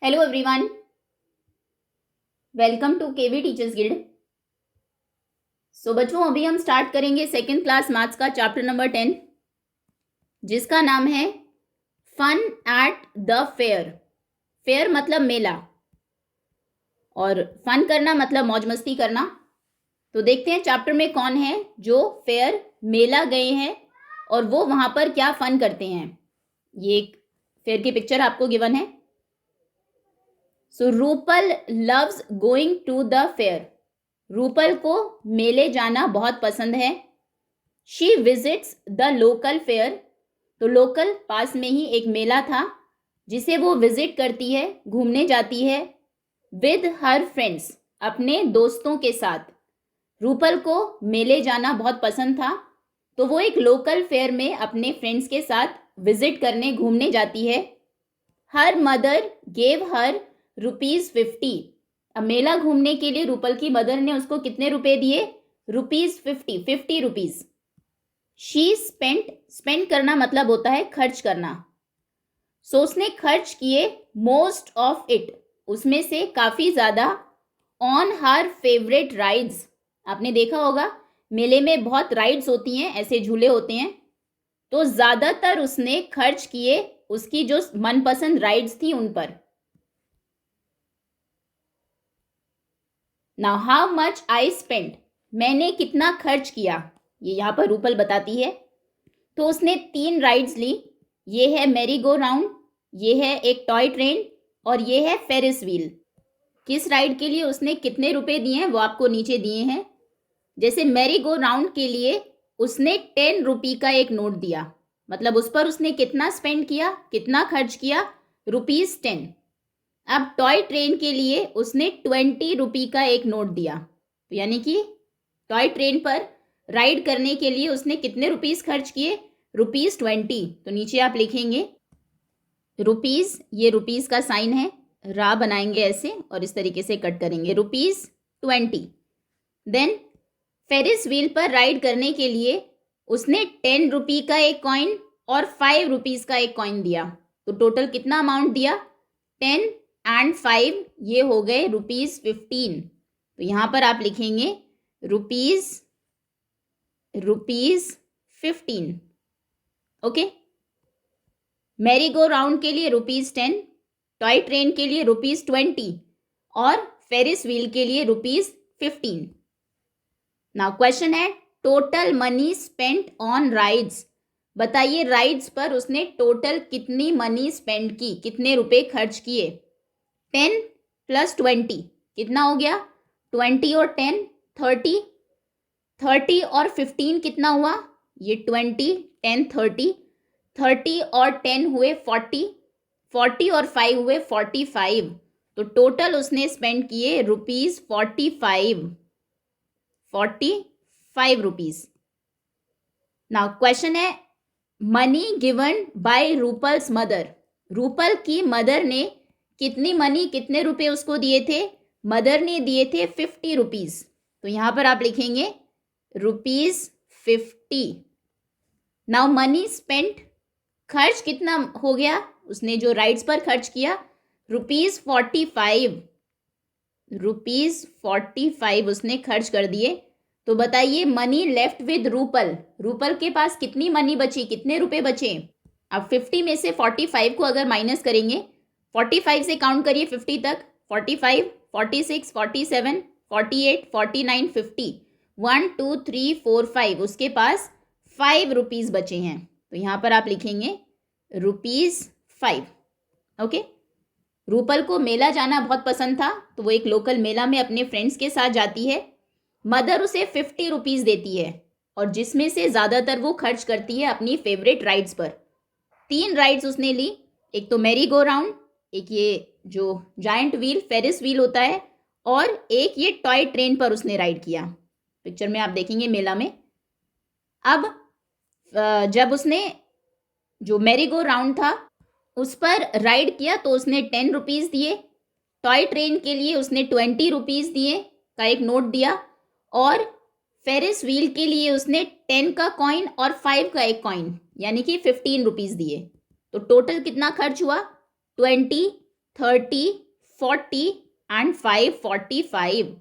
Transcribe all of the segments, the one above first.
Hello everyone, welcome to KV teachers guild. So बच्चों, अभी हम स्टार्ट करेंगे सेकेंड क्लास मैथ्स का चैप्टर नंबर 10, जिसका नाम है fun at the fair. Fair मतलब मेला और फन करना मतलब मौज मस्ती करना। तो देखते हैं चैप्टर में कौन है जो फेयर मेला गए हैं और वो वहां पर क्या फन करते हैं। ये एक फेयर की पिक्चर आपको गिवन है। So Rupal loves going to the fair. Rupal को मेले जाना बहुत पसंद है। She visits the local fair. तो लोकल पास में ही एक मेला था जिसे वो विजिट करती है, घूमने जाती है। विद हर फ्रेंड्स, अपने दोस्तों के साथ। रूपल को मेले जाना बहुत पसंद था तो वो एक लोकल फेयर में अपने फ्रेंड्स के साथ विजिट करने घूमने जाती है। Her mother gave her ₹50। अब मेला घूमने के लिए रूपल की मदर ने उसको कितने रुपए दिए? ₹50। शी स्पेंड करना मतलब होता है खर्च करना। सो उसने खर्च किए मोस्ट ऑफ इट, उसमें से काफी ज्यादा। On her favourite rides. आपने देखा होगा मेले में बहुत राइड्स होती हैं, ऐसे झूले होते हैं। तो ज्यादातर उसने खर्च किए उसकी जो मनपसंद राइड्स थी उन पर। Now how much I spend, मैंने कितना खर्च किया, ये यहाँ पर रूपल बताती है। तो उसने 3 राइड्स ली। ये है मैरी गो राउंड, ये है एक टॉय ट्रेन और ये है फेरिस व्हील। किस राइड के लिए उसने कितने रुपए दिए हैं वो आपको नीचे दिए हैं। जैसे मैरी गो राउंड के लिए उसने 10 रुपी का एक नोट दिया, मतलब उस पर उसने कितना स्पेंड किया, कितना खर्च किया, ₹10। अब टॉय ट्रेन के लिए उसने 20 रुपी का एक नोट दिया, तो यानी कि टॉय ट्रेन पर राइड करने के लिए उसने कितने रुपीस खर्च किए? ₹20। तो नीचे आप लिखेंगे रुपीस, ये रुपीस का साइन है, रा बनाएंगे ऐसे और इस तरीके से कट करेंगे, ₹20। देन फेरिस व्हील पर राइड करने के लिए उसने 10 रुपी का एक कॉइन और 5 रुपीस का एक कॉइन दिया। तो टोटल कितना अमाउंट दिया? 10 एंड 5, ये हो गए ₹15। तो यहां पर आप लिखेंगे rupees 15। Okay. Merry go round के लिए ₹10, टॉय ट्रेन के लिए ₹20 और फेरिस व्हील के लिए ₹15। नाउ क्वेश्चन है total money spent on rides. बताइए राइड्स पर उसने टोटल कितनी मनी स्पेंड की, कितने रुपए खर्च किए? 10 + 20 कितना हो गया? 20 और 10 30। 30 और 15 कितना हुआ? ये 20 10 30। 30 और 10 हुए 40। 40 और 5 हुए 45। तो टोटल उसने स्पेंड किए ₹45। नाउ क्वेश्चन है money given by Rupal's mother. Rupal की मदर ने कितनी मनी, कितने रुपए उसको दिए थे? मदर ने दिए थे ₹50। तो यहां पर आप लिखेंगे ₹50। नाउ मनी स्पेंट, खर्च कितना हो गया? उसने जो राइड्स पर खर्च किया ₹45। ₹45 उसने खर्च कर दिए। तो बताइए money left with Rupal, Rupal के पास कितनी मनी बची, कितने रुपए बचे? अब 50 में से 45 को अगर माइनस करेंगे, 45 से काउंट करिए 50 तक, 45 46 47 48 49 50, 1 2 3 4 5, उसके पास ₹5 बचे हैं। तो यहां पर आप लिखेंगे ₹5। ओके। रूपल को मेला जाना बहुत पसंद था तो वो एक लोकल मेला में अपने फ्रेंड्स के साथ जाती है। मदर उसे ₹50 देती है और जिसमें से ज्यादातर वो खर्च करती है अपनी फेवरेट राइड्स पर। 3 राइड्स उसने ली, एक तो मैरी गो राउंड, एक ये जो जायंट व्हील फेरिस व्हील होता है, और एक ये टॉय ट्रेन पर उसने राइड किया। पिक्चर में आप देखेंगे मेला में। अब जब उसने जो मैरी गो राउंड था उस पर राइड किया तो उसने 10 रुपीज दिए। टॉय ट्रेन के लिए उसने 20 रुपीज दिए का एक नोट दिया और फेरिस व्हील के लिए उसने 10 का कॉइन और 5 का एक कॉइन यानी कि 15 रुपीज दिए। तो टोटल कितना खर्च हुआ? 20 30, 40 एंड 5 45।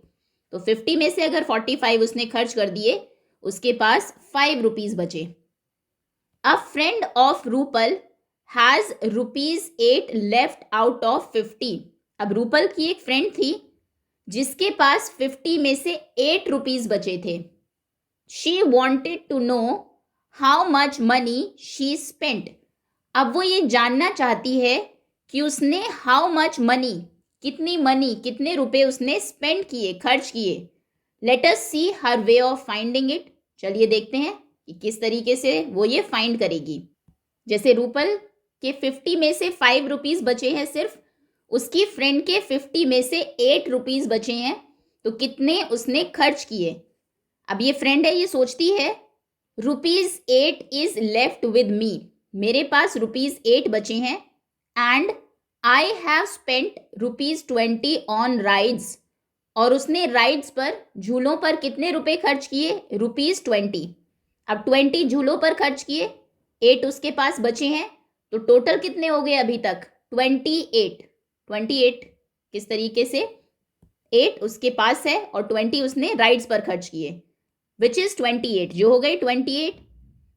तो 50 में से अगर 45 उसने खर्च कर दिए, उसके पास 5 रुपीज बचे। अ friend of Rupal has ₹8 left out of 50। अब रूपल की एक फ्रेंड थी जिसके पास 50 में से 8 रुपीज बचे थे। She wanted to know how much money she spent. अब वो ये जानना चाहती है कि उसने हाउ मच मनी कितने रुपए उसने स्पेंड किए, खर्च किए। Let us see her way of finding it. चलिए देखते हैं कि किस तरीके से वो ये फाइंड करेगी। जैसे रूपल के 50 में से 5 रुपीज बचे हैं सिर्फ, उसकी फ्रेंड के 50 में से 8 रुपीज बचे हैं, तो कितने उसने खर्च किए। अब ये फ्रेंड है, ये सोचती है ₹8 इज लेफ्ट विद मी, मेरे पास ₹8 बचे हैं, and I have spent ₹20 on rides, और उसने राइड्स पर, झूलों पर कितने रुपए खर्च किए, ₹20। अब 20 झूलों पर खर्च किए, 8 उसके पास बचे हैं, तो टोटल कितने हो गए अभी तक, 28। किस तरीके से, 8 उसके पास है और 20 उसने राइड्स पर खर्च किए, विच इज 28, जो हो गई 28।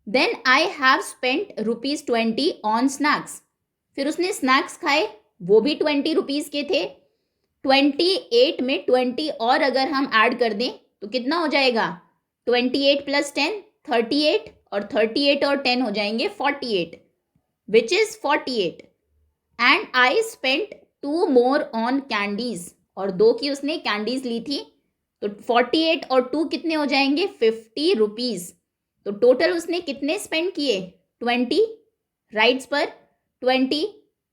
Then I have spent ₹20 on snacks, फिर उसने स्नैक्स खाए, वो भी 20 रुपीज के थे। 28 में 20 और अगर हम ऐड कर दें तो कितना हो जाएगा, 28 + 10 38, और 38 और 10 हो जाएंगे 48, which is 48। And I spent 2 more on candies, और 2 की उसने कैंडीज ली थी, तो 48 और 2 कितने हो जाएंगे, 50 रुपीज। तो टोटल उसने कितने स्पेंड किए, 20 राइड्स पर, 20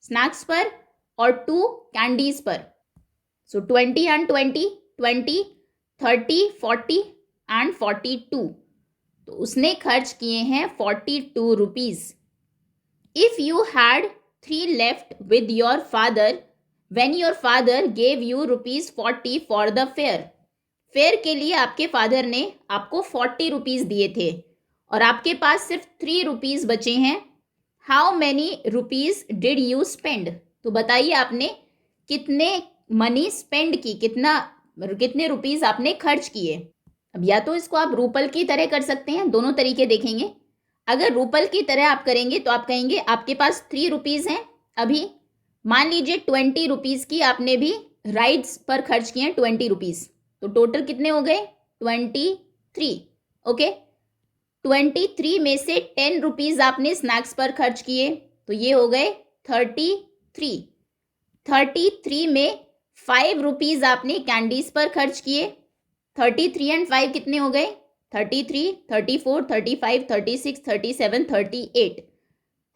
स्नैक्स पर, और 2 कैंडीज पर। सो 20 एंड 20, 20, 30, 40 एंड 42, तो उसने खर्च किए हैं 42 rupees. If you had 3 left with your father when your father gave you ₹40 for the fair, fair के लिए आपके फादर ने आपको 40 रुपीज दिए थे और आपके पास सिर्फ 3 रुपीज बचे हैं, how many rupees did you spend, तो बताइए आपने कितने मनी स्पेंड की, कितने रुपीज आपने खर्च किए। अब या तो इसको आप रूपल की तरह कर सकते हैं, दोनों तरीके देखेंगे। अगर रूपल की तरह आप करेंगे तो आप कहेंगे आपके पास 3 रुपीज हैं अभी, मान लीजिए 20 रुपीज की आपने भी राइड्स पर खर्च किए हैं, 20 रुपीज, तो टोटल कितने हो गए, 23। ओके, 23 में से 10 रुपीज आपने स्नैक्स पर खर्च किए, तो ये हो गए 33। 33 में 5 रुपीज आपने कैंडीज पर खर्च किए, 33 एंड 5 कितने हो गए, 33, 34, 35, 36, 37, 38,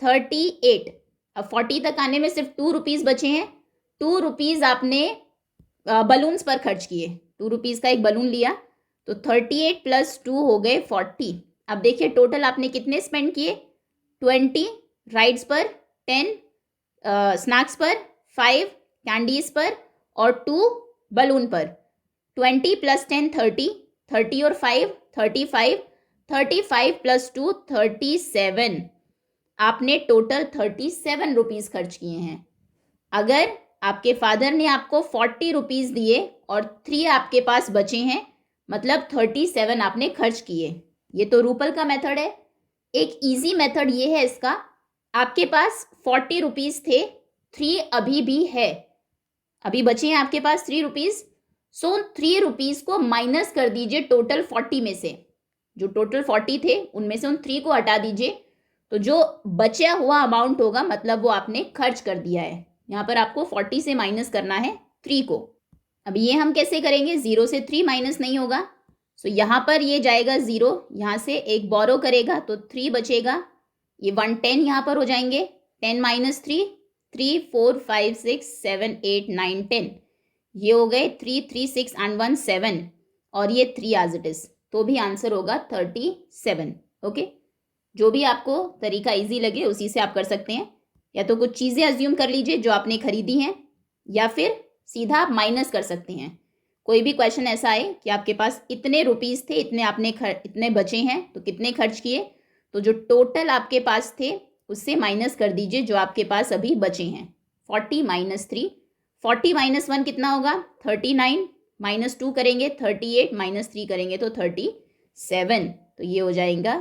38। अब 40 तक आने में सिर्फ 2 रुपीज बचे हैं, 2 रुपीज आपने बलून्स पर खर्च किए, 2 रुपीज का एक बलून लिया, तो 38 + 2 हो गए 40। अब देखिए टोटल आपने कितने स्पेंड किए, 20 राइड्स पर, 10 स्नैक्स पर, 5 कैंडीज पर, और 2 बलून पर। 20 + 10 30, 30 और 5 35, 35 + 2 37, आपने टोटल 37 रुपीज खर्च किए हैं। अगर आपके फादर ने आपको 40 रुपीज दिए और 3 आपके पास बचे हैं, मतलब 37 आपने खर्च किए। ये तो रूपल का मेथड है। एक इजी मेथड ये है इसका, आपके पास 40 रुपीज थे, 3 अभी भी है, अभी बचे हैं आपके पास 3 रुपीज, सो 3 रुपीज को माइनस कर दीजिए टोटल 40 में से, जो टोटल 40 थे उनमें से उन 3 को हटा दीजिए, तो जो बचा हुआ अमाउंट होगा मतलब वो आपने खर्च कर दिया है। यहाँ पर आपको 40 से माइनस करना है 3 को। अब ये हम कैसे करेंगे, 0 से 3 माइनस नहीं होगा, सो यहाँ पर ये जाएगा 0, यहाँ से एक बोरो करेगा तो 3 बचेगा, ये 110 यहाँ पर हो जाएंगे, 10 - 3, 3 4 5 6 7 8 9 10, ये हो गए 3 3 6 एंड 1 7, और ये 3 एज इट इज, तो भी आंसर होगा 37। ओके, जो भी आपको तरीका इजी लगे उसी से आप कर सकते हैं, या तो कुछ चीज़ें अज्यूम कर लीजिए जो आपने खरीदी हैं, या फिर सीधा आप माइनस कर सकते हैं। कोई भी क्वेश्चन ऐसा आए कि आपके पास इतने रुपीस थे, इतने बचे हैं, तो कितने खर्च किए, तो जो टोटल आपके पास थे उससे माइनस कर दीजिए जो आपके पास अभी बचे हैं 40 माइनस 3, 40 माइनस 1 कितना होगा 39, माइनस 2 करेंगे 38, माइनस 3 करेंगे तो 37। तो ये हो जाएगा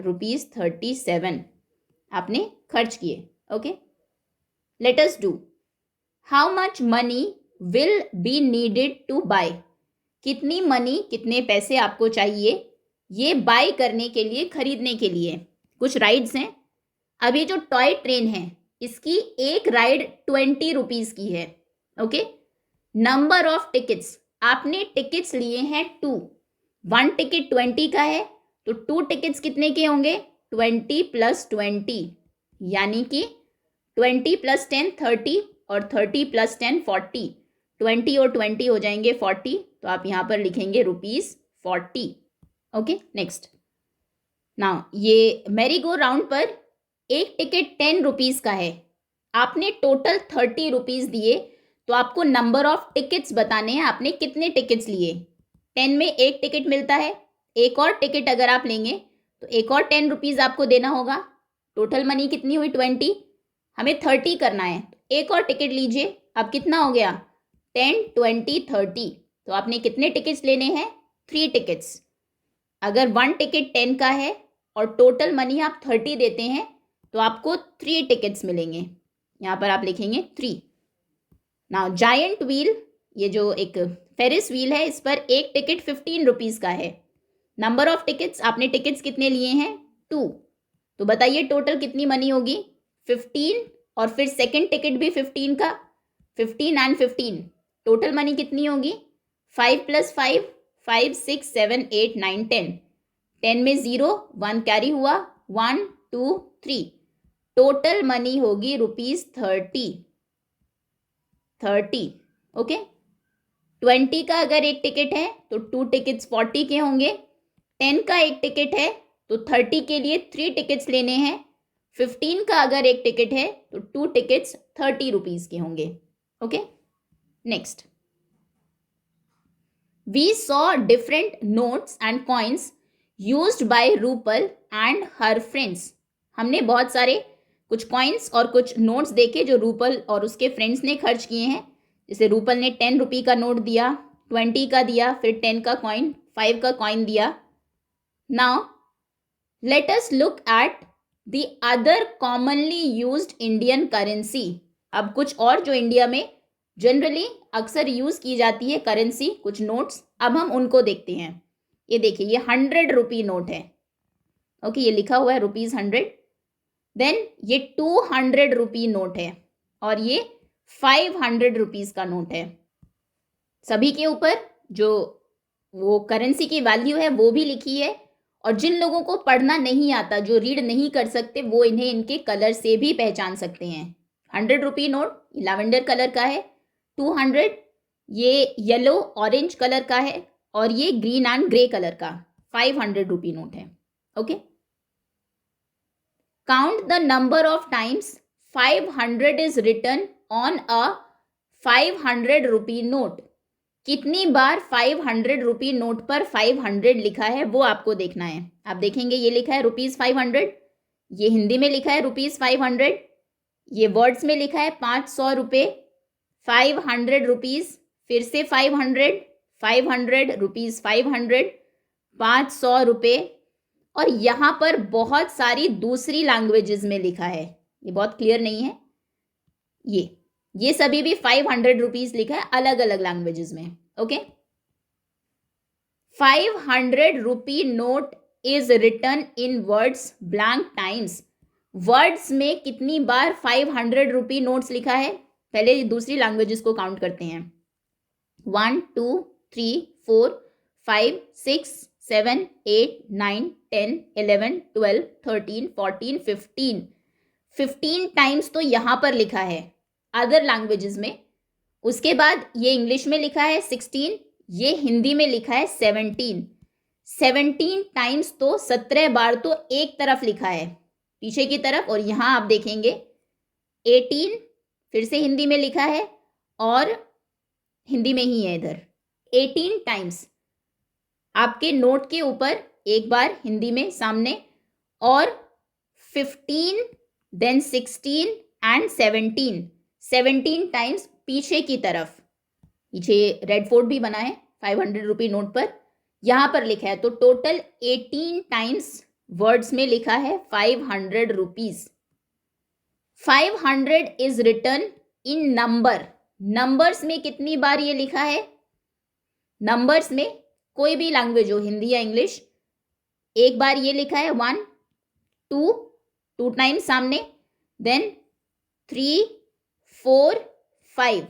₹37 आपने खर्च किए। Okay, let us do how much money will be needed to buy. कितनी मनी, कितने पैसे आपको चाहिए ये बाय करने के लिए, खरीदने के लिए। कुछ राइड्स हैं। अब ये जो टॉय ट्रेन है इसकी एक राइड 20 रुपीज की है। ओके, नंबर ऑफ टिकट्स, आपने टिकट्स लिए हैं 2, 1 टिकट 20 का है तो 2 टिकट्स कितने के होंगे 20 प्लस 20, यानी कि 20 प्लस 10 30 और 30 प्लस 10 40, 20 और 20 हो जाएंगे 40, तो आप यहां पर लिखेंगे ₹40। Okay, next. नाउ ये मैरी गो राउंड पर एक टिकट 10 रुपीज का है, आपने टोटल 30 रुपीज दिए, तो आपको नंबर ऑफ टिकट्स बताने हैं, आपने कितने टिकट्स लिए। 10 में एक टिकट मिलता है, एक और टिकट अगर आप लेंगे तो एक और 10 रुपीज आपको देना होगा। टोटल मनी कितनी हुई 20, हमें 30 करना है, एक और टिकट लीजिए। अब कितना हो गया 10 20 30, तो आपने कितने टिकट्स लेने हैं 3 टिकट्स। अगर 1 टिकट 10 का है और टोटल मनी आप 30 देते हैं तो आपको 3 टिकट्स मिलेंगे, यहाँ पर आप लिखेंगे 3। नाउ जायंट व्हील, ये जो एक फेरिस व्हील है इस पर एक टिकट 15 रुपीज का है। नंबर ऑफ टिकट्स, आपने टिकट्स कितने लिए हैं 2, तो बताइए टोटल कितनी मनी होगी 15, और फिर सेकंड टिकट भी 15 का, 15 एंड 15, टोटल मनी कितनी होगी 5 प्लस 5 5 6 7 8 9 10, 10 में 0 1 कैरी हुआ 1 2 3, टोटल मनी होगी ₹30। ओके, 20 का अगर एक टिकट है तो 2 टिकट्स 40 के होंगे, 10 का एक टिकट है तो 30 के लिए 3 टिकट्स लेने हैं, 15 का अगर एक टिकट है तो 2 टिकट्स 30 रुपीज के होंगे। Okay, next. We saw different notes and coins used by Rupal and her friends. हमने बहुत सारे कुछ कॉइन्स और कुछ नोट्स देखे जो रूपल और उसके फ्रेंड्स ने खर्च किए हैं। जैसे रूपल ने 10 रुपये का नोट दिया, 20 का दिया, फिर 10 का कॉइन, 5 का कॉइन दिया। Now let us look at the other commonly used Indian currency. अब कुछ और जो इंडिया में जनरली अक्सर यूज की जाती है करेंसी, कुछ नोट्स, अब हम उनको देखते हैं। ये देखिए, ये 100 रुपी नोट है। ओके, ये लिखा हुआ है ₹100। देन ये 200 रुपी नोट है और ये 500 रुपीज का नोट है। सभी के ऊपर जो वो करेंसी की वैल्यू है वो भी लिखी है, और जिन लोगों को पढ़ना नहीं आता, जो रीड नहीं कर सकते, वो इन्हें इनके कलर से भी पहचान सकते हैं। 100 रुपी नोट लैवेंडर कलर का है, 200 ये येलो ऑरेंज कलर का है, और ये ग्रीन एंड ग्रे कलर का 500 रुपी नोट है। Okay, count the number of times 500 is written on a 500 rupee note. कितनी बार 500 रुपी नोट पर 500 लिखा है वो आपको देखना है। आप देखेंगे ये लिखा है ₹500, ये हिंदी में लिखा है ₹500, ये वर्ड्स में लिखा है 500 रुपये, 500 रुपीज, फिर से 500, 500 रुपीज, 500, 500 रुपये, और यहाँ पर बहुत सारी दूसरी लैंग्वेजेस में लिखा है, ये बहुत क्लियर नहीं है। ये सभी भी 500 रुपीज लिखा है अलग अलग लैंग्वेजेस में। Okay, 500 rupee note is written in words blank times. Words में कितनी बार 500 रुपी नोट्स लिखा है, पहले दूसरी लैंग्वेजेस को काउंट करते हैं। 1 2 3 4 5 6 7 8 9 10 11 12 13 14 15, 15 टाइम्स तो यहाँ पर लिखा है अदर लैंग्वेजेस में। उसके बाद ये इंग्लिश में लिखा है 16, ये हिंदी में लिखा है 17, 17 टाइम्स तो 17 बार तो एक तरफ लिखा है पीछे की तरफ, और यहाँ आप देखेंगे 18 फिर से हिंदी में लिखा है और हिंदी में ही है इधर 18 टाइम्स आपके नोट के ऊपर एक बार हिंदी में सामने, और 15 देन 16 एंड 17 17 टाइम्स पीछे की तरफ, पीछे रेड फोर्ट भी बना है 500 रुपी नोट पर, यहां पर लिखा है, तो टोटल 18 टाइम्स वर्ड्स में लिखा है 500 rupees. 500 is written in number, numbers में कितनी बार ये लिखा है? नंबर्स में कोई भी लैंग्वेज हो, हिंदी या इंग्लिश, एक बार ये लिखा है 1 2 2 टाइम्स सामने, देन 3 4 5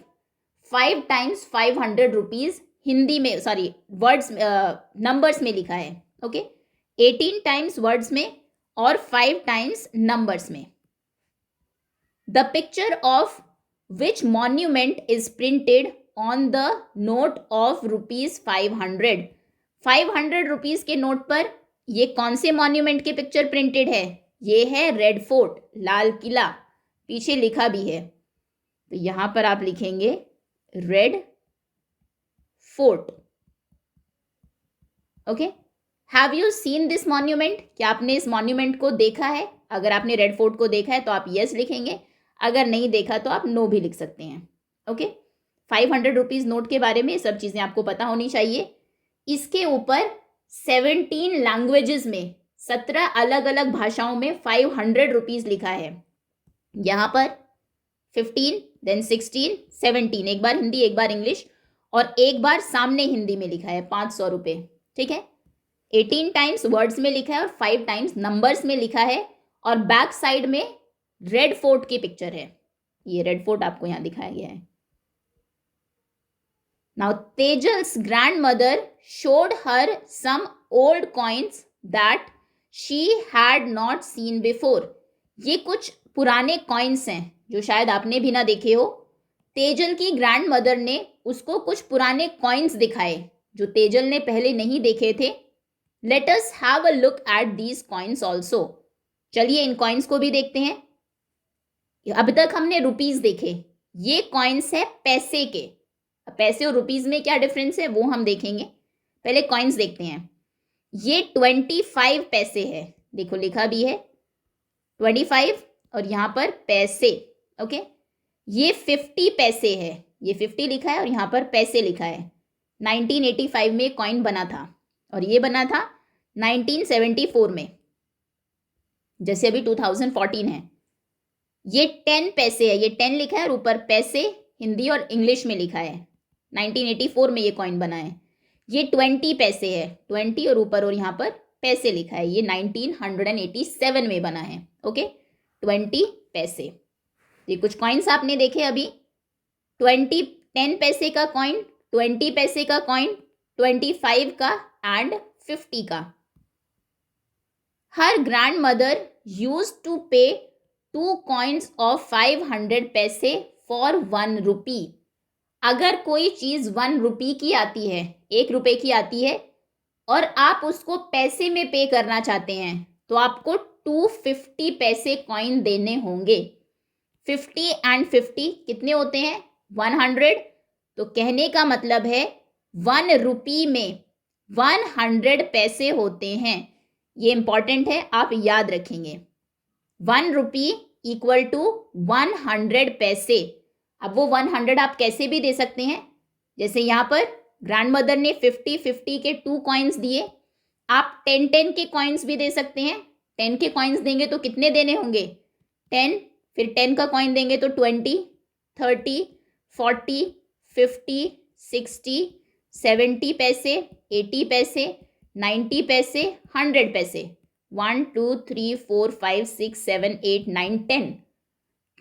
5 टाइम्स 500 रुपीज हिंदी में, सॉरी वर्ड्स, नंबर्स में लिखा है। ओके, 18 टाइम्स वर्ड्स में और 5 टाइम्स नंबर्स में। The picture of which monument is printed on the note of rupees 500, 500 rupees के नोट पर ये कौन से मॉन्यूमेंट की पिक्चर प्रिंटेड है? ये है रेड फोर्ट, लाल किला, पीछे लिखा भी है, तो यहां पर आप लिखेंगे red fort. Okay, have you seen this monument, क्या आपने इस मॉन्यूमेंट को देखा है? अगर आपने रेड फोर्ट को देखा है तो आप यस लिखेंगे, अगर नहीं देखा तो आप नो भी लिख सकते हैं। ओके, 500 रुपीज नोट के बारे में सब चीजें आपको पता होनी चाहिए। इसके ऊपर 17 लैंग्वेजेस में, 17 अलग अलग भाषाओं में 500 रुपीज लिखा है। यहां पर 15, देन 16, 17, एक बार हिंदी एक बार इंग्लिश, और एक बार सामने हिंदी में लिखा है 500 रुपये। ठीक है, 18 टाइम्स वर्ड्स में लिखा है और 5 टाइम्स नंबर्स में लिखा है, और बैक साइड में रेड फोर्ट की पिक्चर है, ये रेड फोर्ट आपको यहां दिखाया गया है। Now Tejal's grandmother showed her some old coins that she had not seen before, ये कुछ पुराने कॉइन्स हैं जो शायद आपने भी ना देखे हो। तेजल की ग्रैंड मदर ने उसको कुछ पुराने कॉइन्स दिखाए जो तेजल ने पहले नहीं देखे थे। Let us have a look at these coins also, चलिए इन कॉइन्स को भी देखते हैं। अब तक हमने रुपीज देखे, ये कॉइन्स है पैसे के। पैसे और रुपीज में क्या डिफरेंस है वो हम देखेंगे, पहले कॉइन्स देखते हैं। ये 25 पैसे है, देखो लिखा भी है 25 और यहां पर पैसे। ओके, ये 50 पैसे है, ये 50 लिखा है और यहां पर पैसे लिखा है। 1985 में कॉइन बना था और ये बना था 1974 में, जैसे अभी 2014 है। ये 10 पैसे है, ये 10 लिखा है और ऊपर पैसे हिंदी और इंग्लिश में लिखा है। 1984 में ये कॉइन बना है। ये 20 पैसे है, 20 और ऊपर और यहाँ पर पैसे लिखा है, ये 1987 में बना है। ओके, 20 पैसे। ये कुछ कॉइन्स आपने देखे अभी, 10 पैसे का कॉइन, 20 पैसे का कॉइन, 25 का एंड 50 का। हर ग्रैंड मदर यूज टू पे 2 कॉइन्स ऑफ 500 पैसे फॉर 1 रुपी। अगर कोई चीज 1 रुपी की आती है, 1 रुपए की आती है, और आप उसको पैसे में पे करना चाहते हैं तो आपको 250 पैसे कॉइन देने होंगे। 50 एंड 50 कितने होते हैं? 100। तो कहने का मतलब है 1 रुपी में 100 पैसे होते हैं। ये इंपॉर्टेंट है, आप याद रखेंगे। 1 रुपी इक्वल टू 100 पैसे। अब वो 100 आप कैसे भी दे सकते हैं, जैसे यहाँ पर ग्रैंड मदर ने 50 के 2 कॉइन्स दिए, आप 10 के कॉइन्स भी दे सकते हैं। 10 के कॉइन्स देंगे तो कितने देने होंगे? 10, फिर 10 का कॉइन देंगे तो 20, 30, 40, 50, 60, 70 पैसे, 80 पैसे, 90 पैसे, 100 पैसे। 1 2 3 4 5 6 7 8 9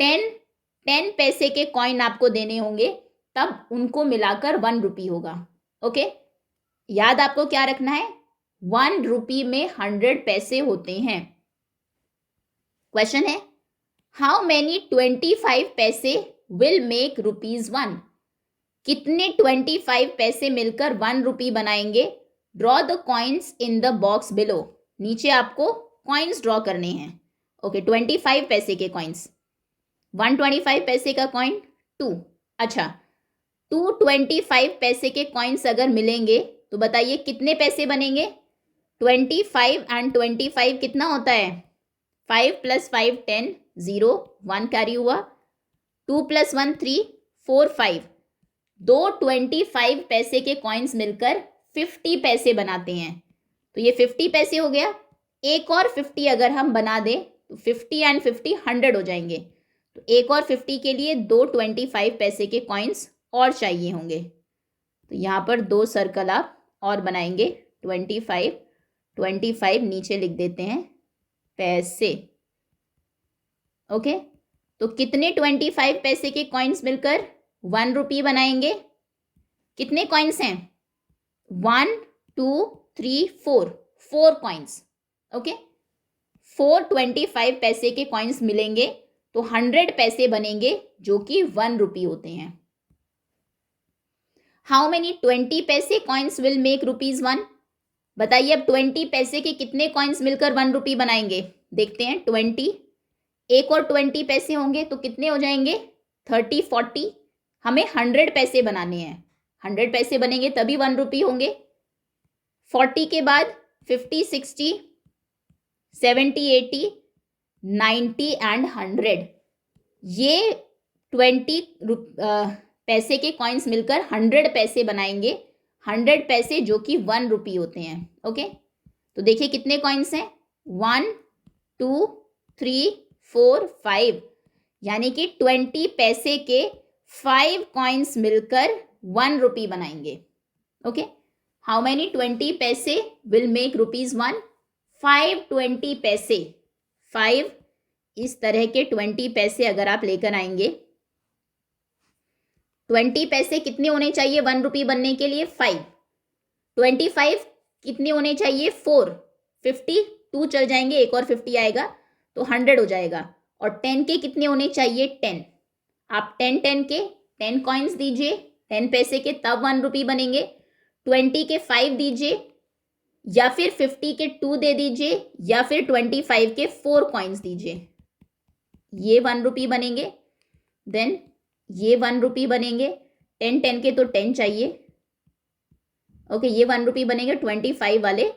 10 10 पैसे के कॉइन आपको देने होंगे, तब उनको मिलाकर 1 रुपी होगा। ओके, याद आपको क्या रखना है? 1 रुपी में 100 पैसे होते हैं। क्वेश्चन है, हाउ मेनी 25 पैसे विल मेक ₹1? कितने 25 पैसे मिलकर 1 रुपी बनाएंगे? Draw the coins in the box below. नीचे आपको कॉइन्स ड्रॉ करने हैं। ओके, 25 पैसे के कॉइन्स। 125 पैसे का कॉइन 2। अच्छा, 225 पैसे के कॉइन्स अगर मिलेंगे तो बताइए कितने पैसे बनेंगे? 25 एंड 25 कितना होता है? 5 + 5 10, 0, 1 कैरी हुआ। 2 + 1 3, 4 5, दो 25 पैसे के कॉइन्स मिलकर 50 पैसे बनाते हैं। तो ये 50 पैसे हो गया। एक और 50 अगर हम बना दें तो 50 एंड 50 100 हो जाएंगे। तो एक और 50 के लिए दो 25 पैसे के कॉइन्स और चाहिए होंगे। तो यहाँ पर दो सर्कल आप और बनाएंगे। 25 नीचे लिख देते हैं पैसे। ओके, तो कितने 25 पैसे के कॉइन्स मिलकर 1 रुपये बनाएंगे? कितने कॉइन्स हैं? 1 2 3 4, 4 कॉइन्स। ओके, 4 25 पैसे के कॉइन्स मिलेंगे तो 100 पैसे बनेंगे, जो कि 1 रुपये होते हैं। हाउ मेनी 20 पैसे कॉइन्स विल मेक ₹1? बताइए अब 20 पैसे के कितने कॉइन्स मिलकर 1 रुपये बनाएंगे? देखते हैं। 20, एक और 20 पैसे होंगे तो कितने हो जाएंगे? 30 40। हमें 100 पैसे बनाने हैं। 100 पैसे बनेंगे तभी 1 रुपये होंगे। 40 के बाद 50 60 70 80 90 एंड 100। ये 20 पैसे के कॉइन्स मिलकर 100 पैसे बनाएंगे। 100 पैसे जो कि 1 रुपये होते हैं। ओके, तो देखिए कितने कॉइन्स हैं? 1 2 3 4 5, यानी कि 20 पैसे के 5 कॉइन्स मिलकर 1 रुपये बनाएंगे। ओके, हाउ मैनी 20 पैसे विल मेक ₹1? 5 20 पैसे। 5 इस तरह के 20 पैसे अगर आप लेकर आएंगे, 20 पैसे कितने होने चाहिए 1 रुपये बनने के लिए? 5। 25 कितने होने चाहिए? 4। 50 2 चल जाएंगे, एक और 50 आएगा तो 100 हो जाएगा। और 10 के कितने होने चाहिए? 10। आप 10 के 10 कॉइन्स दीजिए 10 पैसे के, तब 1 रुपये बनेंगे। 20 के 5 दीजिए, या फिर 50 के 2 दे दीजिए, या फिर 25 के 4 कॉइन्स दीजिए, ये 1 रुपये बनेंगे। देन ये 1 रुपये बनेंगे। 10 के तो 10 चाहिए। ओके, ये 1 रुपये बनेंगे। 25 वाले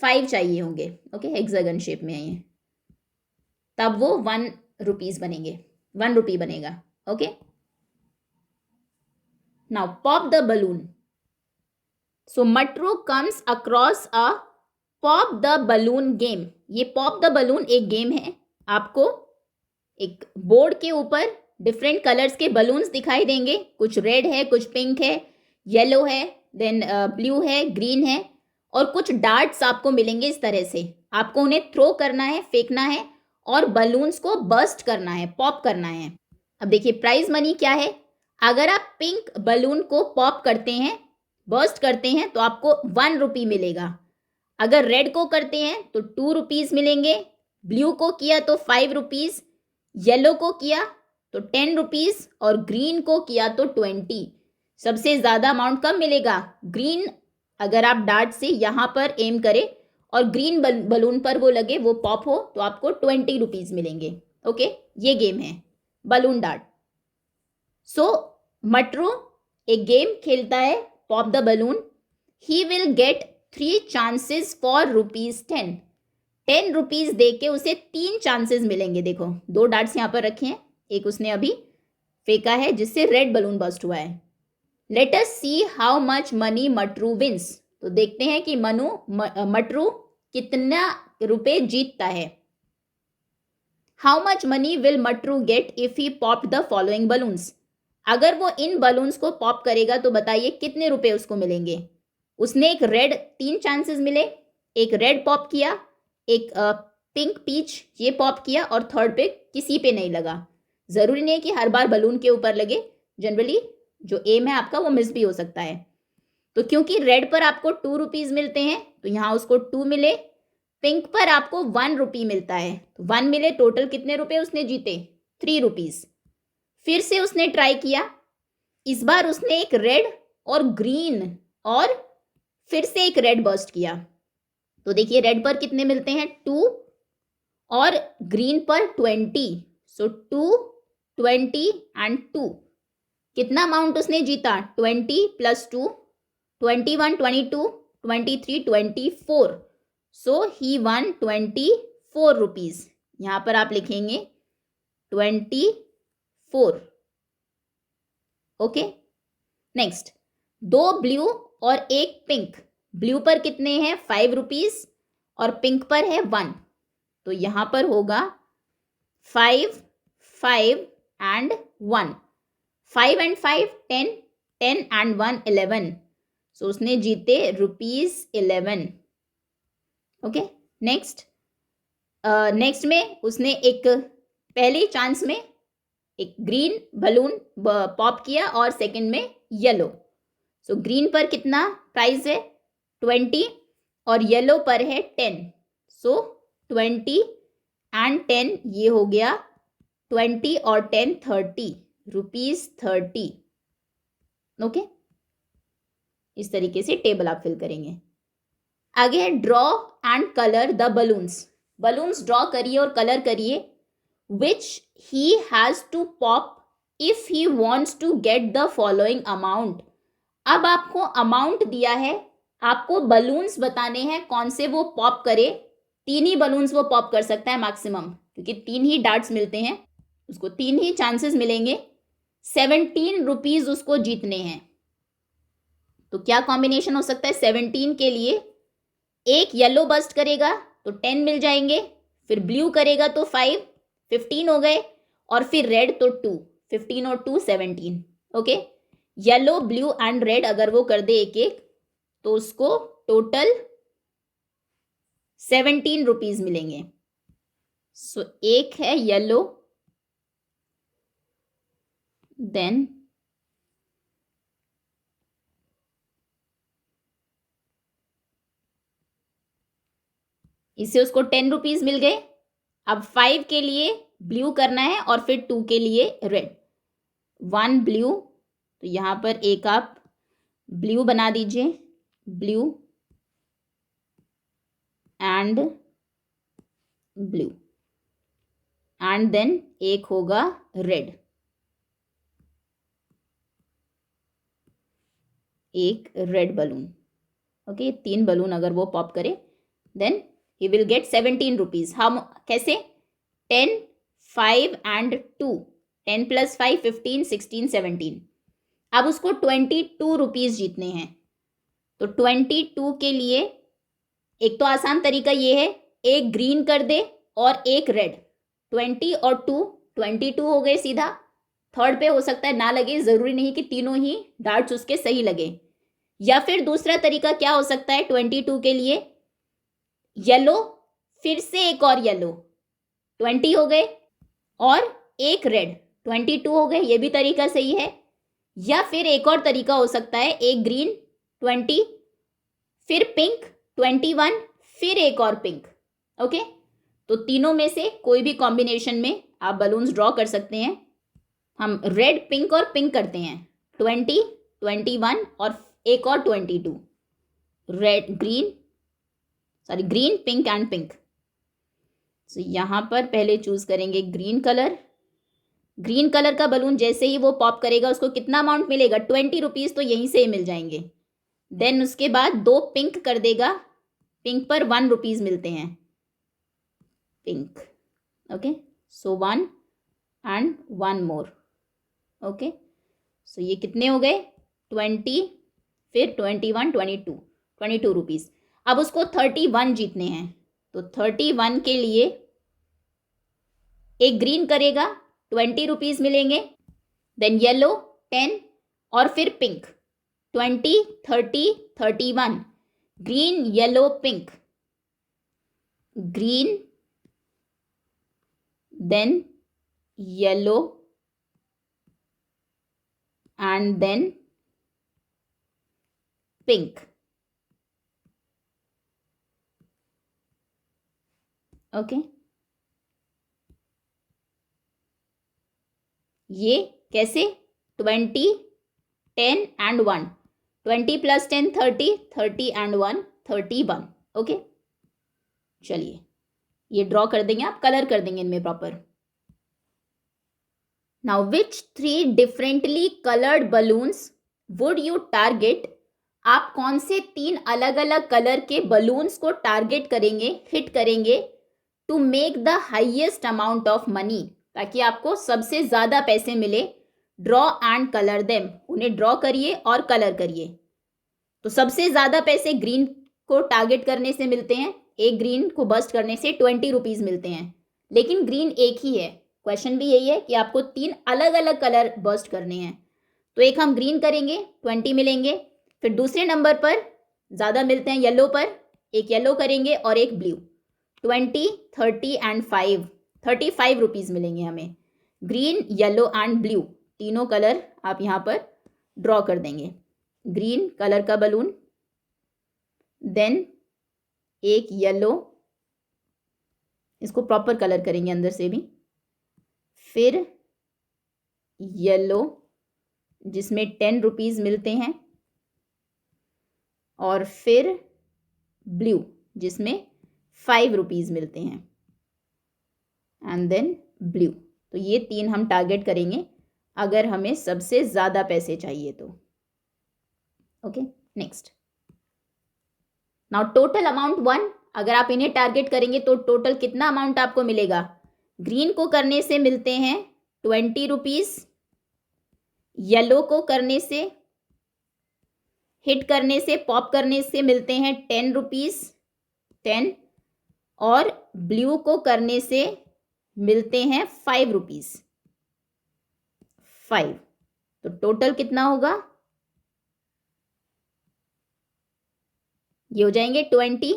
5 चाहिए होंगे। ओके, हेक्सागन शेप में है ये, तब वो 1 रुपीस बनेंगे। 1 रुपये बनेगा। Okay, now pop the balloon. So Matru comes across a pop the balloon game. ये पॉप द बलून एक गेम है। आपको एक बोर्ड के ऊपर डिफरेंट कलर्स के बलून्स दिखाई देंगे। कुछ रेड है, कुछ पिंक है, येलो है, देन ब्लू है, ग्रीन है, और कुछ डार्ट्स आपको मिलेंगे इस तरह से। आपको उन्हें थ्रो करना है, फेंकना है, और बलून्स को बर्स्ट करना है, पॉप करना है। अब देखिए प्राइज मनी क्या है। अगर आप पिंक बलून को पॉप करते हैं, बर्स्ट करते हैं, तो आपको 1 रुपये मिलेगा। अगर रेड को करते हैं तो 2 रुपीज़ मिलेंगे, ब्लू को किया तो 5 रुपीज़, येलो को किया तो 10 रुपीज़, और ग्रीन को किया तो 20। सबसे ज़्यादा अमाउंट कब मिलेगा? ग्रीन। अगर आप डार्ट से यहाँ पर एम करें और ग्रीन बलून पर वो लगे, वो पॉप हो, तो आपको 20 रुपीज़ मिलेंगे। ओके, ये गेम है बलून डार्ट। सो मटरू एक गेम खेलता है, pop the balloon. He will get 3 chances for ₹10। 10 rupees दे के उसे 3 चांसेस मिलेंगे। देखो 2 डार्ट्स यहाँ पर रखे हैं, एक उसने अभी फेंका है जिससे रेड बलून बस्ट हुआ है। Let us see how much money Matru wins. तो देखते हैं कि मटरू कितना रुपए जीतता है। How much money will Matru get if he pop the following balloons. अगर वो इन बलून्स को पॉप करेगा तो बताइए कितने रुपए उसको मिलेंगे। उसने एक रेड 3 चांसेस मिले, एक रेड पॉप किया, एक पिंक पीच ये पॉप किया, और थर्ड पे किसी पे नहीं लगा। ज़रूरी नहीं कि हर बार बलून के ऊपर लगे, जनरली जो एम है आपका वो मिस भी हो सकता है। तो क्योंकि रेड पर आपको 2 रुपीज़ मिलते हैं तो यहाँ उसको 2 मिले, पिंक पर आपको 1 रुपये मिलता है तो 1 मिले। टोटल कितने रुपए उसने जीते? 3 रुपीज़। फिर से उसने ट्राई किया, इस बार उसने एक रेड और ग्रीन और फिर से एक रेड बर्स्ट किया। तो देखिए रेड पर कितने मिलते हैं? 2, और ग्रीन पर 20। सो 2 20 एंड 2, कितना अमाउंट उसने जीता? 20 + 2 21 22 23 24। सो ही वन 24 रुपीज़। यहाँ पर आप लिखेंगे 24। ओके, नेक्स्ट, 2 ब्लू और 1 पिंक। ब्लू पर कितने हैं 5 रुपीज और पिंक पर है 1, तो यहां पर होगा 5, 5 एंड 1। 5 एंड 5 10, 10 एंड 1 11, सो उसने जीते ₹11। ओके, नेक्स्ट, नेक्स्ट में उसने एक पहले चांस में एक ग्रीन बलून पॉप किया और सेकंड में येलो। सो ग्रीन पर कितना प्राइस है 20 और येलो पर है 10, सो 20 एंड 10 ये हो गया 20 और 10 30, ₹30। ओके, इस तरीके से टेबल आप फिल करेंगे। आगे है draw and colour the balloons. Balloons draw करिए और कलर करिए which he has to pop if he wants to get the following amount। अब आपको अमाउंट दिया है, आपको बलून्स बताने हैं कौन से वो पॉप करे। 3 ही बलून्स वो पॉप कर सकता है मैक्सिमम, क्योंकि 3 ही डार्ट्स मिलते हैं, उसको 3 ही चांसेस मिलेंगे। 17 रुपीज उसको जीतने हैं, तो क्या कॉम्बिनेशन हो सकता है 17 के लिए? एक येलो बस्ट करेगा तो 10 मिल जाएंगे, फिर ब्लू करेगा तो 5, 15 हो गए, और फिर रेड तो 2, 15 और 2 17। Okay, yellow blue and red अगर वो कर दे एक एक, तो उसको टोटल 17 रुपीज मिलेंगे। सो एक है येलो, देन इससे उसको 10 रुपीज मिल गए। अब 5 के लिए ब्लू करना है और फिर 2 के लिए रेड। 1 ब्लू, तो यहां पर एक आप ब्लू बना दीजिए, blue and blue, and then एक होगा रेड, एक रेड बलून। ओके, 3 बलून अगर वो पॉप करे then he will get 17 rupees. हम कैसे? 10, 5 एंड 2, 10 + 5 15, 16, 17। अब उसको 22 रुपीज जीतने हैं, तो 22 के लिए एक तो आसान तरीका ये है, एक ग्रीन कर दे और एक रेड। 20 और 2 22 हो गए सीधा। थर्ड पे हो सकता है ना लगे, जरूरी नहीं कि तीनों ही डार्ट्स उसके सही लगे। या फिर दूसरा तरीका क्या हो सकता है 22 के लिए, येलो फिर से एक और येलो, 20 हो गए, और एक रेड, 22 हो गए, ये भी तरीका सही है। या फिर एक और तरीका हो सकता है, एक ग्रीन 20, फिर पिंक 21, फिर एक और पिंक। ओके, तो तीनों में से कोई भी कॉम्बिनेशन में आप बलून्स ड्रॉ कर सकते हैं। हम रेड, पिंक और पिंक करते हैं, 20, 21 और एक और 22, red green, sorry green pink and pink. So यहां पर पहले चूज करेंगे ग्रीन कलर। ग्रीन कलर का बलून जैसे ही वो पॉप करेगा उसको कितना अमाउंट मिलेगा 20 रुपीज, तो यहीं से ही मिल जाएंगे। देन उसके बाद 2 पिंक कर देगा, पिंक पर 1 रुपीज मिलते हैं, pink. Okay, so 1 and 1 more. Okay, so ये कितने हो गए 20, फिर 21, 22 रुपीज। अब उसको 31 जीतने हैं, तो 31 के लिए एक ग्रीन करेगा, 20 रुपीज मिलेंगे, देन येलो 10 और फिर pink 20, 30, 31, green yellow pink, green then yellow and then pink. Okay, ये कैसे 20, 10 एंड 1, 20 + 10 30, 30 एंड 1 31। ओके, चलिए ये ड्रॉ कर देंगे, आप कलर कर देंगे इनमें proper. Now which 3 differently coloured balloons would you target? आप कौन से 3 अलग अलग कलर के बलून्स को टारगेट करेंगे, हिट करेंगे, to make the highest amount of money, ताकि आपको सबसे ज्यादा पैसे मिले ड्रॉ एंड कलर देम, उन्हें ड्रॉ करिए और कलर करिए। तो सबसे ज़्यादा पैसे ग्रीन को टारगेट करने से मिलते हैं, एक ग्रीन को बस्ट करने से 20 रुपीज़ मिलते हैं, लेकिन ग्रीन एक ही है। क्वेश्चन भी यही है कि आपको 3 अलग अलग कलर बस्ट करने हैं। तो एक हम ग्रीन करेंगे, 20 मिलेंगे। फिर दूसरे नंबर पर ज़्यादा मिलते हैं येलो पर, एक येलो करेंगे और एक ब्लू, 20, 30 एंड 5, 35 रुपीज़ मिलेंगे हमें। ग्रीन, येलो एंड ब्लू तीनों कलर आप यहाँ पर ड्रॉ कर देंगे। ग्रीन कलर का बलून, देन एक येलो, इसको प्रॉपर कलर करेंगे अंदर से भी, फिर येलो जिसमें 10 रुपीज़ मिलते हैं, और फिर ब्लू जिसमें 5 रुपीज़ मिलते हैं, एंड देन ब्लू। तो ये 3 हम टारगेट करेंगे अगर हमें सबसे ज़्यादा पैसे चाहिए तो। Okay, next. Now total amount 1, अगर आप इन्हें टारगेट करेंगे तो टोटल कितना अमाउंट आपको मिलेगा? ग्रीन को करने से मिलते हैं 20 रुपीज़, येलो को करने से, हिट करने से, पॉप करने से मिलते हैं 10 रुपीज़, 10, और ब्लू को करने से मिलते हैं 5 रुपीज़, 5। तो टोटल कितना होगा? ये हो जाएंगे 20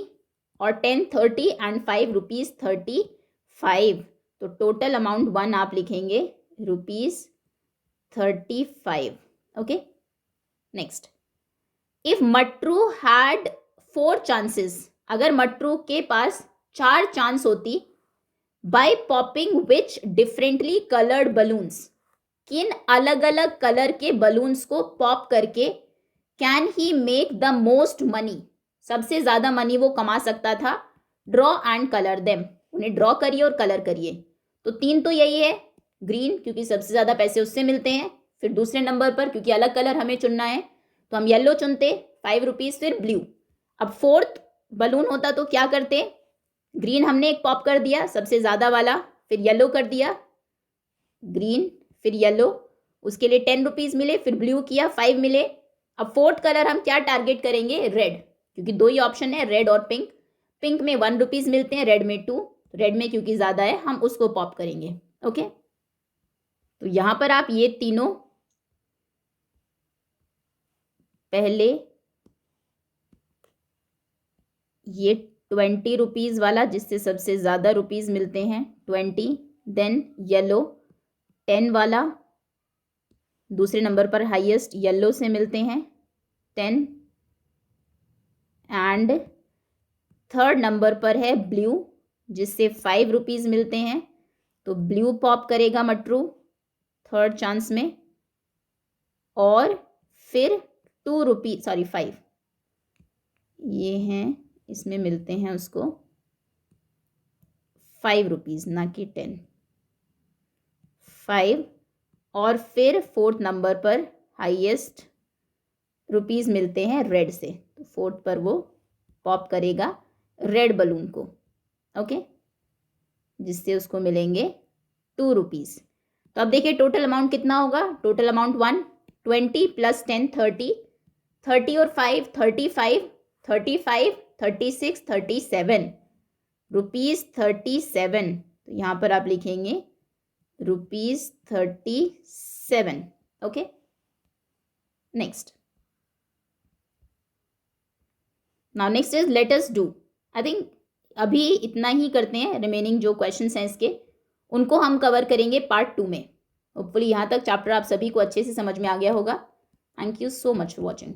और 10 30 एंड 5 रुपीज़ 35। तो टोटल अमाउंट 1 आप लिखेंगे ₹35। Okay, next. If Matru had 4 chances, अगर मट्रू के पास 4 चांस होती, by popping which differently coloured balloons, किन अलग अलग कलर के बलून्स को पॉप करके can he make the most money, सबसे ज़्यादा मनी वो कमा सकता था। ड्रॉ एंड कलर देम, उन्हें ड्रॉ करिए और कलर करिए। तो 3 तो यही है, ग्रीन क्योंकि सबसे ज़्यादा पैसे उससे मिलते हैं, फिर दूसरे नंबर पर क्योंकि अलग कलर हमें चुनना है तो हम येलो चुनते, 5 रुपीज़, फिर ब्लू। अब 4th बलून होता तो क्या करते? ग्रीन हमने एक पॉप कर दिया सबसे ज़्यादा वाला, फिर येलो कर दिया, ग्रीन फिर येलो, उसके लिए 10 रुपीज़ मिले, फिर ब्लू किया 5 मिले। अब 4th कलर हम क्या टारगेट करेंगे? रेड, क्योंकि 2 ही ऑप्शन है, रेड और पिंक। पिंक में 1 रुपीज़ मिलते हैं, रेड में 2, रेड में क्योंकि ज़्यादा है हम उसको पॉप करेंगे। ओके, तो यहाँ पर आप ये तीनों, पहले ये 20 रुपीज़ वाला जिससे सबसे ज़्यादा रुपीज़ मिलते हैं 20, देन येलो 10 वाला, दूसरे नंबर पर हाईएस्ट येलो से मिलते हैं 10, एंड 3rd नंबर पर है ब्लू जिससे 5 रुपीज़ मिलते हैं। तो ब्लू पॉप करेगा मट्रू 3rd चांस में, और फिर 2 रुपीज़, सॉरी 5, ये हैं, इसमें मिलते हैं उसको 5 रुपीज़, ना कि 10, 5, और फिर 4th नंबर पर हाईएस्ट रुपीज़ मिलते हैं रेड से, तो 4th पर वो पॉप करेगा रेड बलून को। ओके, जिससे उसको मिलेंगे 2 रुपीज़। तो अब देखिए टोटल अमाउंट कितना होगा? टोटल अमाउंट 1, 20 + 10 30, 30 और 5 35, 35 36 37 रुपीज़ 37। तो यहाँ पर आप लिखेंगे ₹37। Okay, next. Now next is late us do. I think अभी इतना ही करते हैं, रिमेनिंग जो क्वेश्चंस हैं इसके उनको हम कवर करेंगे पार्ट 2 में। होपफुली यहाँ तक चैप्टर आप सभी को अच्छे से समझ में आ गया होगा। Thank you so much for watching.